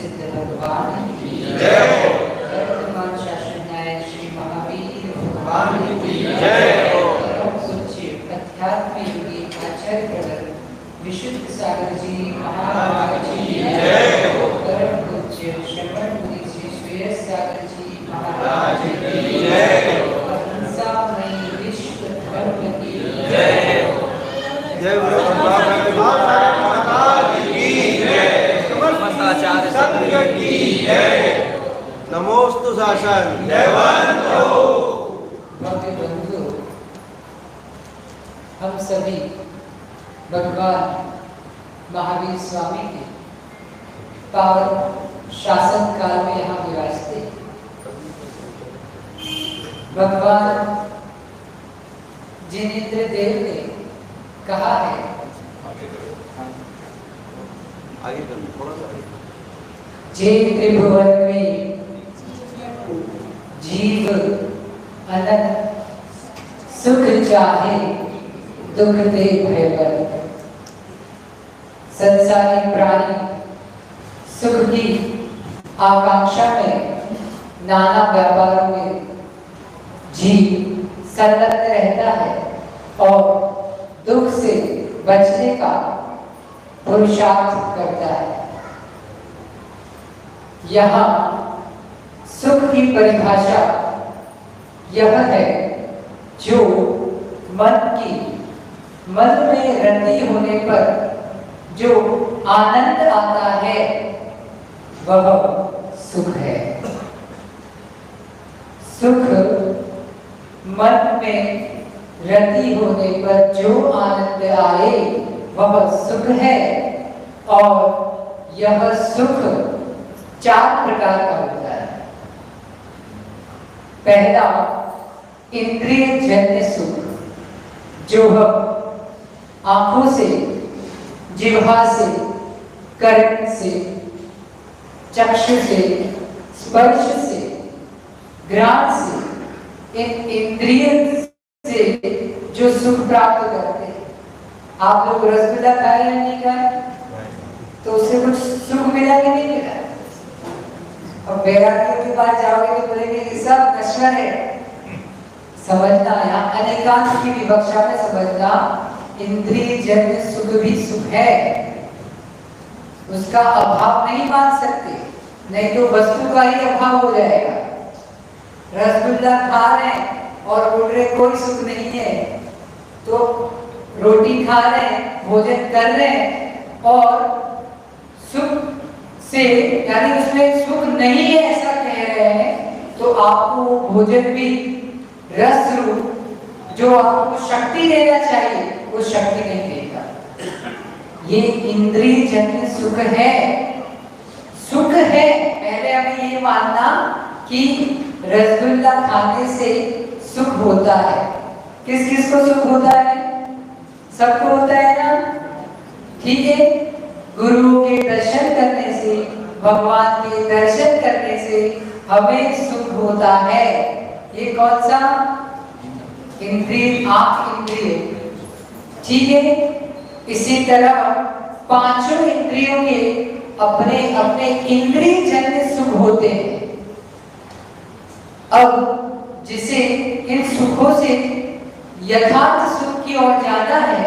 सिद्ध भगवान की जय। वर्तमान शासन न्याय श्री महावीर भगवान की जय। परम पूज्य अध्यात्म योगी आचार्य प्रवर विशुद्ध सागर जी महाराज की जय। परम पूज्य श्रवण मुनि श्री श्रेयस सागर जी महाराज की जय। अहिंसामयी विश्व धर्म की जय। जय आचार्य सत्य की जय। नमोस्तु शासन भव्य बंधु, हम सभी भगवान महावीर स्वामी के पावन शासन काल में यहाँ विराजते। भगवान जिनेंद्र देव ने कहा है, जे त्रिभुवन में जीव अनंत सुख चाहे दुख दे भयवर। संसारी प्राणी सुख की आकांक्षा में नाना व्यापारों में जीव संलग्न रहता है और दुख से बचने का पुरुषार्थ करता है। यहाँ सुख की परिभाषा यह है जो मन में रति होने पर जो आनंद आता है वह सुख है। सुख मन में रति होने पर जो आनंद आए वह सुख है। और यह सुख 4 प्रकार का होता है। पहला इंद्रिय जन्य सुख, जो हम आंखों से, जिह्वा से, कर्म से, चक्षु से, स्पर्श से, घ्राण से, इन इंद्रिय से जो सुख प्राप्त करते हैं। आप लोग रसगुल्ला खाए या नहीं खाए, तो उससे कुछ सुख मिला कि नहीं मिला? और बैरागियों के पास जाओगे तो बोलेंगे ये सब नश्वर है। समझना, यहाँ अनेकांत की विवक्षा में समझना, इंद्रिय जन्य सुख भी सुख है, उसका अभाव नहीं मान सकते, नहीं तो वस्तु का ही अभाव हो जाएगा। रसगुल्ला खा रहे हैं और बोल रहे कोई सुख नहीं है, तो रोटी खा रहे हैं, भोजन कर रहे हैं और सुख से, यानी उसमें सुख नहीं है ऐसा कह रहे हैं, तो आपको भोजन भी रस रूप जो आपको शक्ति देना चाहिए वो शक्ति नहीं देगा। ये इंद्रिय जन्य सुख है। सुख है, पहले हमें ये मानना कि रसगुल्ला खाने से सुख होता है। किस किस को सुख होता है? सबको होता है ना? ठीक है। गुरुओं के दर्शन करने से, भगवान के दर्शन करने से हमें सुख होता है। ये कौन सा? इंद्रिय, आंख इंद्रिय। ठीक है। इसी तरह 5 इंद्रियों के अपने अपने इंद्रिय जन्य सुख होते हैं। अब जिसे इन सुखों से यथार्थ सुख की ओर जाना है,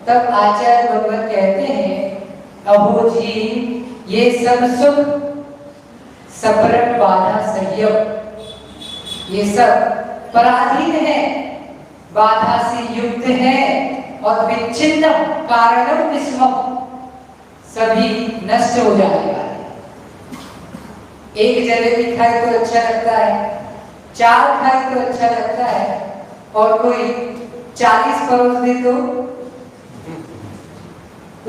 तब आचार्य भगवत कहते हैं, अहो जी, ये सब सुख सपरन बाधा संयम, ये सब पराधीन है, बाधा से युक्त है और विच्छिन्न कारणम विस्मम, सभी नष्ट हो जाने वाले। एक जलेबी खाए तो अच्छा लगता है, 4 खाए तो अच्छा लगता है, और कोई 40 परोस दे तो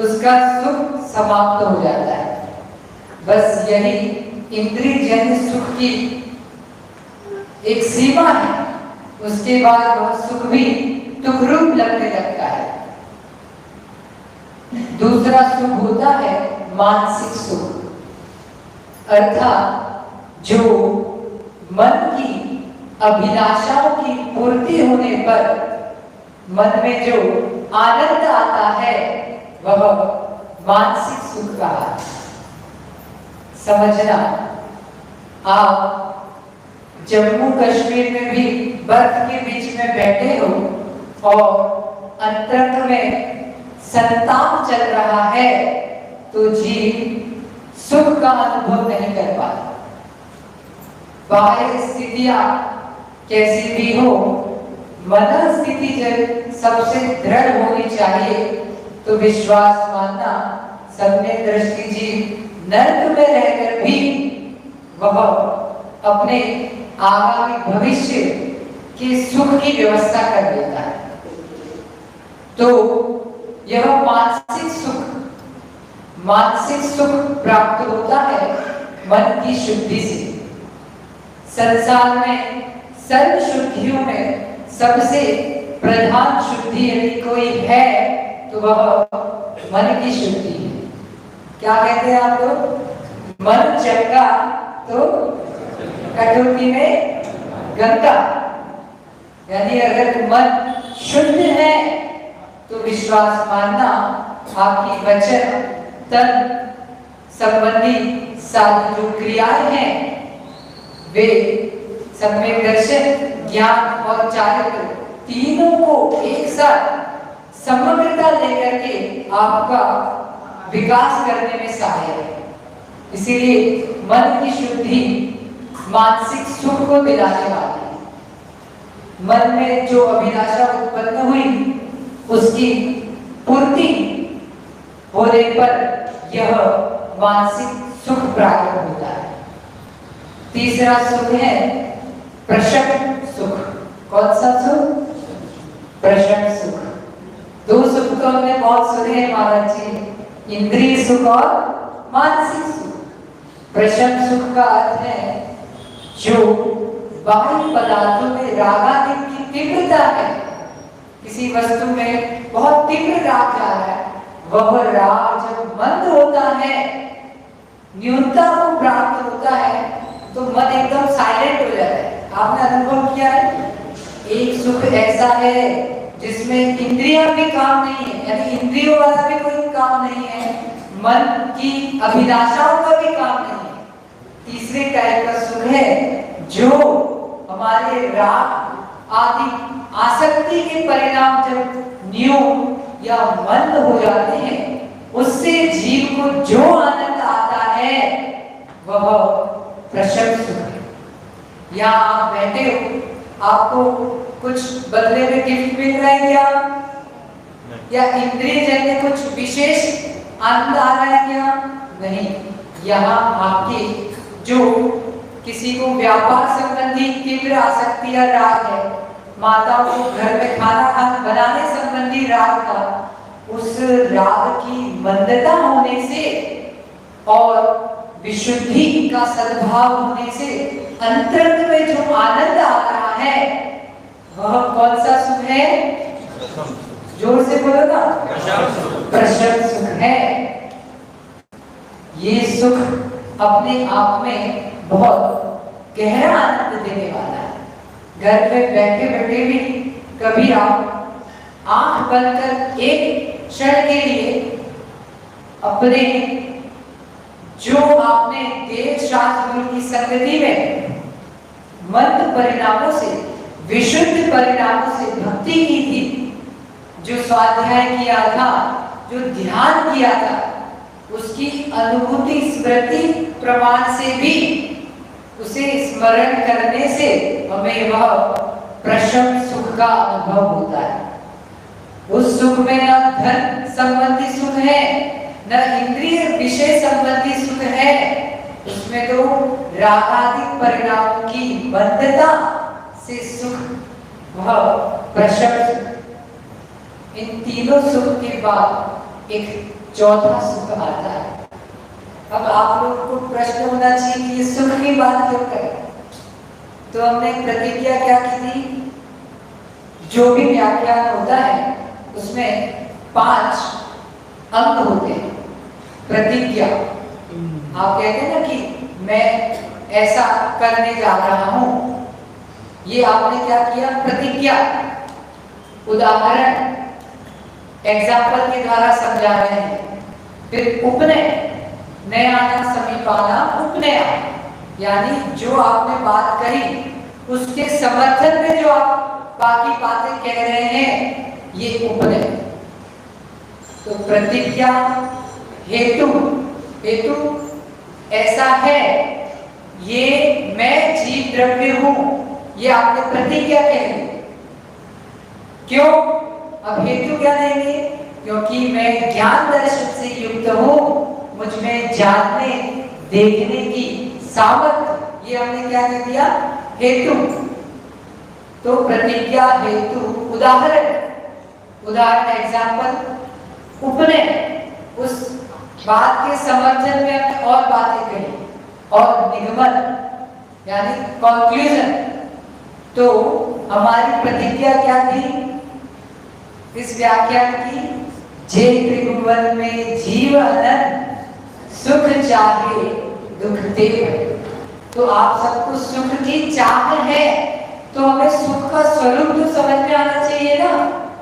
उसका सुख समाप्त हो जाता है। बस यही इंद्रिय जन्य सुख की एक सीमा है, उसके बाद वह सुख भी टुकड़ूप लगने लगता है। दूसरा सुख होता है मानसिक सुख, अर्थात जो मन की अभिलाषाओं की पूर्ति होने पर मन में जो आनंद आता है वह मानसिक सुख कहा। समझना। आप जम्मू कश्मीर में भी बर्फ के बीच में बैठे हो और अंतरंग में संताप चल रहा है तो जीव सुख का अनुभव नहीं कर पाता। बाह्य स्थितियां कैसी भी हो, मन स्थिति जब सबसे दृढ़ होनी चाहिए तो विश्वास मानना सम्यक दृष्टि जीव नर्क में रहकर भी वह अपने आगामी भविष्य के सुख की व्यवस्था कर लेता है। तो यह मानसिक सुख प्राप्त होता है मन की शुद्धि से। संसार में सर्व शुद्धियों में सबसे प्रधान शुद्धि यदि कोई है तो वह मन की शुद्धि है। क्या कहते हैं आप लोग? मन चंगा तो कटोती में गंगा। यानी अगर मन शुद्ध है तो विश्वास मानना आपकी वचन तन संबंधी सारी जो क्रियाएं हैं वे सम्यक दर्शन, ज्ञान और चारित्र तीनों को एक साथ समग्रता लेकर के आपका विकास करने में सहायक है। इसीलिए मन की शुद्धि मानसिक सुख को दिलाने वाली है। मन में जो अभिलाषा उत्पन्न हुई उसकी पूर्ति होने पर यह मानसिक सुख प्राप्त होता है। तीसरा सुख है प्रशन्न सुख। कौन सा सुख? प्रशन्न सुख। दो सुख तो हमने बहुत सुने हैं महाराज जी, इंद्रिय सुख और मानसिक सुख। प्रशन्न सुख का अर्थ है जो बाह्य पदार्थों में रागादि की तीव्रता है। किसी वस्तु में बहुत तीव्र राग जा रहा है, वह राग जब मंद होता है, न्यूनता को प्राप्त होता है तो मन एकदम साइलेंट हो जाता है। आपने अनुभव किया है? एक सुख ऐसा है जिसमें इंद्रियां भी काम नहीं है, यानी इंद्रियों वाला भी कोई काम नहीं है, मन की अभिलाषाओं का भी काम नहीं है। तीसरे टाइप का सुख है जो हमारे राग आदि आसक्ति के परिणाम जब न्यून या मंद हो जाते हैं, उससे जीव को जो आनंद आता है वह प्रशन्न सुख है। यहाँ आप बैठे हो, आपको कुछ बदले में गिफ्ट मिल रहा है क्या? या इंद्रिय जन्य कुछ विशेष आनंद आ रहा है क्या? नहीं। यहाँ आपकी जो किसी को व्यापार संबंधी तीव्र आसक्ति या राग है, माताओं को घर में खाना बनाने संबंधी राग था, उस राग की मंदता होने से और विशुद्धि का सद्भाव होने से अंतरंग में जो आनंद आ रहा है वह कौन सा सुख है? जोर से बोलो ना। प्रशन्न सुख है। ये सुख अपने आप में बहुत गहरा आनंद देने वाला है। घर पे बैठे बैठे भी कभी आप आंख बंद कर एक क्षण के लिए अपने जो आपने देव शास्त्र की संगति में मंद परिणामों से, विशुद्ध परिणामों से भक्ति की थी, जो स्वाध्याय किया था, जो ध्यान किया था, उसकी अनुभूति स्मृति प्रमाण से भी उसे स्मरण करने से हमें वह प्रशन्न सुख का अनुभव होता है। उस सुख में न धन संबंधी सुख है, न इंद्रिय विषय संबंधी सुख है, उसमें तो रागादिक परिणामों की बद्धता से सुख वह प्रशन्न। इन तीनों सुख के बाद एक चौथा सुख आता है। अब आप लोगों को प्रश्न होना चाहिए कि ये सुख की बात क्यों करें? तो हमने प्रतिज्ञा क्या की थी? जो भी व्याख्यान होता है उसमें 5 अंक होते हैं। प्रतिज्ञा, आप कहते हैं ना कि मैं ऐसा करने जा रहा हूं, ये आपने क्या किया? प्रतिज्ञा। उदाहरण एग्जाम्पल के द्वारा समझा रहे हैं। फिर उपनय, नयाना समीपाना उपनया, यानी जो आपने बात कही उसके समर्थन में जो आप बाकी बातें कह रहे हैं ये उपनय। तो प्रतिज्ञा हेतु, हेतु ऐसा है, ये मैं जीव द्रव्य हूं, ये आपने प्रतिज्ञा कही। क्यों? अब हेतु क्या देंगे? क्योंकि मैं ज्ञान दर्शन से युक्त हूं, मुझ में जानने देखने की सामर्थ्य, ये हमने क्या दे दिया? हेतु। तो प्रतिज्ञा हेतु उदाहरण, उदाहरण एग्जाम्पल उपनय, उस बात के समर्थन में हमने और बातें कही, और निगमन यानी कंक्लूजन। तो हमारी प्रतिज्ञा क्या थी इस व्याख्यान की? जे त्रिभुवन में जीव अनंत, सुख चाहे दुख ते। तो आप सबको सुख की चाह है, तो हमें सुख का स्वरूप तो समझ में आना चाहिए ना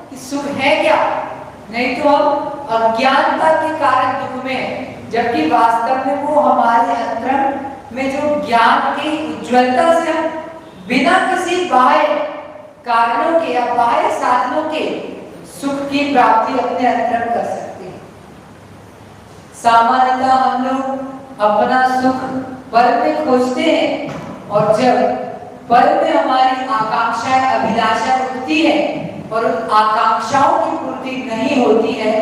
कि सुख है क्या। नहीं तो हम अज्ञानता के कारण दुख में, जबकि वास्तव में वो हमारे अंतरंग में जो ज्ञान की उज्ज्वलता से हम बिना किसी बाह्य कारणों के या बाह्य साधनों के सुख की प्राप्ति अपने अंतरंग कर सकते हैं। सामान्यतः हम लोग अपना सुख पर में खोजते हैं, और जब पर में हमारी आकांक्षा अभिलाषा उठती है और उन आकांक्षाओं की पूर्ति नहीं होती है,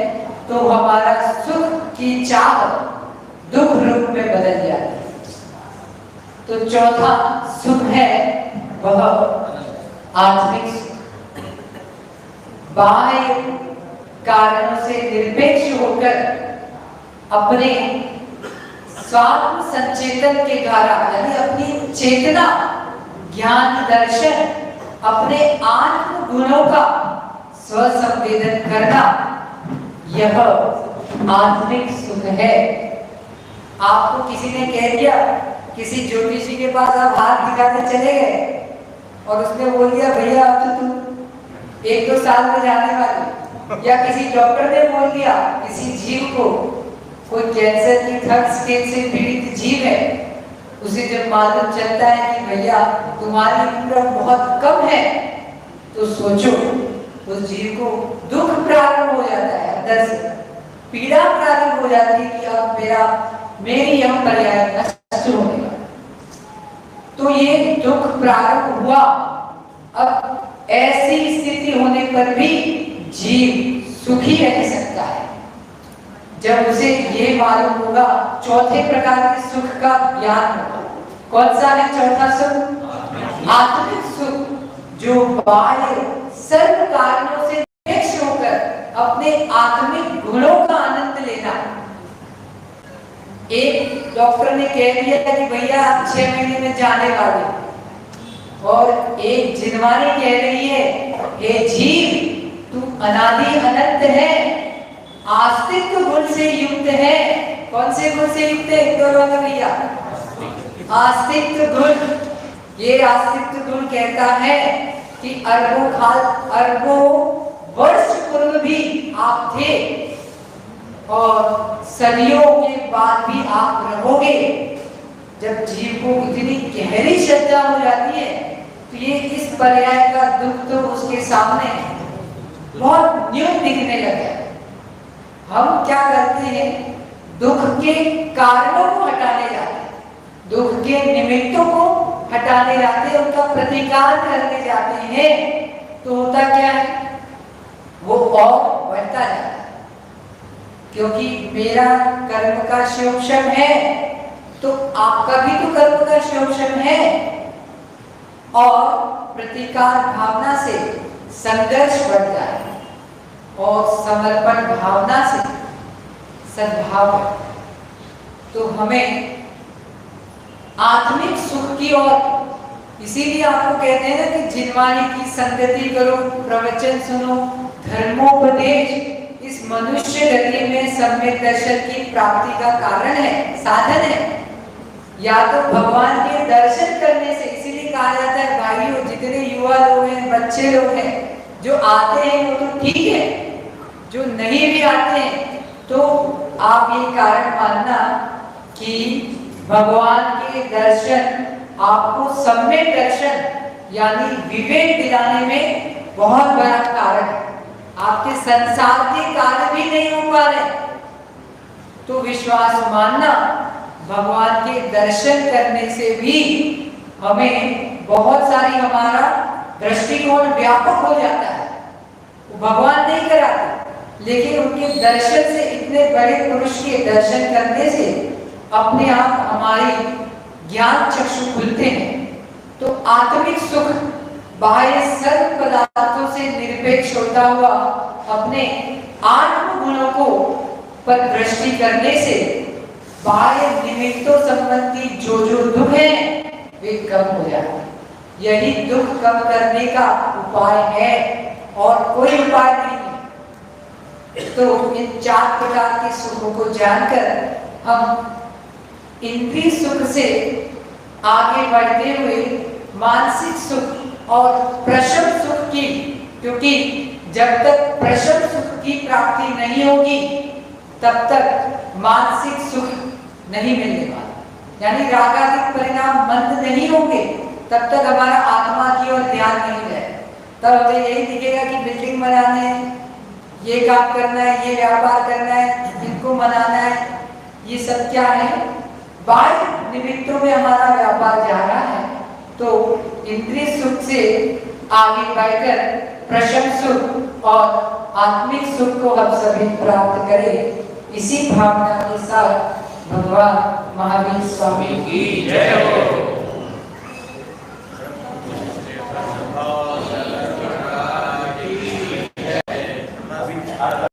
तो हमारा सुख की चाह दुख रूप में बदल जाती है। तो चौथा सुख है वह आत्मिक सुख, बाह्य कारणों से निरपेक्ष होकर अपने स्वात्म संचेतन के द्वारा, यानी अपनी चेतना, ज्ञान दर्शन, अपने आत्म गुणों का स्वसंवेदन करना, यह आत्मिक सुख है। आपको किसी ने कह दिया, किसी ज्योतिषी के पास आप हाथ दिखाने चले गए और उसने बोल दिया भैया अब तो तुम 1-2 साल में जाने वाले, या किसी डॉक्टर ने बोल दिया किसी जीव को, कोई कैंसर की थर्ड स्टेज से पीड़ित जीव है, उसे जब मालूम चलता है कि भैया तुम्हारी उम्र बहुत कम है, तो सोचो उस जीव को दुख प्रारंभ हो जाता है, अंदर से पीड़ा प्रारंभ हो जाती है कि अब मेरी यह पर्याय नष्ट हो गया। तो ये दुख प्रारंभ हुआ। अब ऐसी स्थिति होने पर भी जीव सुखी रह सकता है जब उसे ये मालूम होगा, चौथे प्रकार के सुख का ज्ञान होगा। कौन सा है चौथा सुख? आत्मिक सुख, जो बाह्य सर्व कारणों से निरपेक्ष होकर अपने आत्मिक गुणों का आनंद लेना। एक डॉक्टर ने कह दिया कि भैया आप 6 महीने में जाने वाले, और एक जिनवानी कह रही है हे जीव तू अनादि अनंत है, आस्तिक गुण से युक्त है। कौन से गुण से युक्त है? एक भैया आस्तिक गुण। ये आस्तिक गुण कहता है कि अरबों वर्ष पूर्व भी आप थे और सदियों के बाद भी आप रहोगे। जब जीव को इतनी गहरी श्रद्धा हो जाती है तो ये इस पर्याय का दुख तो उसके सामने बहुत न्यून दिखने लगा। हम क्या करते हैं? दुख के कारणों को हटाने जाते हैं, दुख के निमित्तों को हटाने जाते हैं, उनका प्रतिकार करने जाते हैं। तो होता क्या है? वो और बढ़ता जाता है, क्योंकि मेरा कर्म का शोषण है तो आपका भी तो कर्म का शोषण है, और प्रतिकार भावना से संघर्ष बढ़ता है और समर्पण भावना से सद्भाव। तो हमें आत्मिक सुख की ओर, इसीलिए आपको कहते हैं ना कि जिनवानी की संगति करो, प्रवचन सुनो, धर्मोपदेश इस मनुष्य गति में सम्यक दर्शन की प्राप्ति का कारण है, साधन है। या तो भगवान के दर्शन करने से, इसीलिए कहा जाता है भाइयों, जितने युवा लोग हैं, बच्चे लोग हैं, जो आते हैं वो तो ठीक है, जो नहीं भी आते हैं तो आप ये कारण मानना कि भगवान के दर्शन आपको सम्यक दर्शन यानी विवेक दिलाने में बहुत बड़ा कारण है। आपके संसार के कार्य भी नहीं हो पा रहे तो विश्वास मानना, भगवान के दर्शन करने से भी हमें बहुत सारी हमारा दृष्टिकोण व्यापक हो जाता है। वो भगवान नहीं कराते, लेकिन उनके दर्शन से, इतने बड़े पुरुष के दर्शन करने से अपने आप हमारी ज्ञान चक्षु खुलते हैं। तो आत्मिक सुख बाह्य सर्व पदार्थों से निरपेक्ष होता हुआ अपने आत्म गुणों को पर दृष्टि करने से बाह्य निमित्तों संबंधी जो दुख है वे कम हो जाते हैं। यही दुख कम करने का उपाय है और कोई उपाय नहीं है। तो इन 4 प्रकार के सुखों को जानकर हम इंद्रिय सुख से आगे बढ़ते हुए मानसिक सुख और प्रशम सुख की, क्योंकि जब तक प्रशम सुख की प्राप्ति नहीं होगी तब तक मानसिक सुख नहीं मिलने वाला, यानी रागादिक परिणाम मंद नहीं होंगे तब तक हमारा आत्मा की ओर ध्यान नहीं जाए। तब हमें यही दिखेगा कि बिल्डिंग बनाने है, ये काम करना है, ये व्यापार करना है, इनको मनाना है, ये सब क्या है, बाह्य निमित्तों में हमारा व्यापार जा रहा है। तो इंद्रिय सुख से आगे बढ़कर प्रशम सुख और आत्मिक सुख को हम सभी प्राप्त करें, इसी भावना के साथ भगवान महावीर स्वामी की जय हो।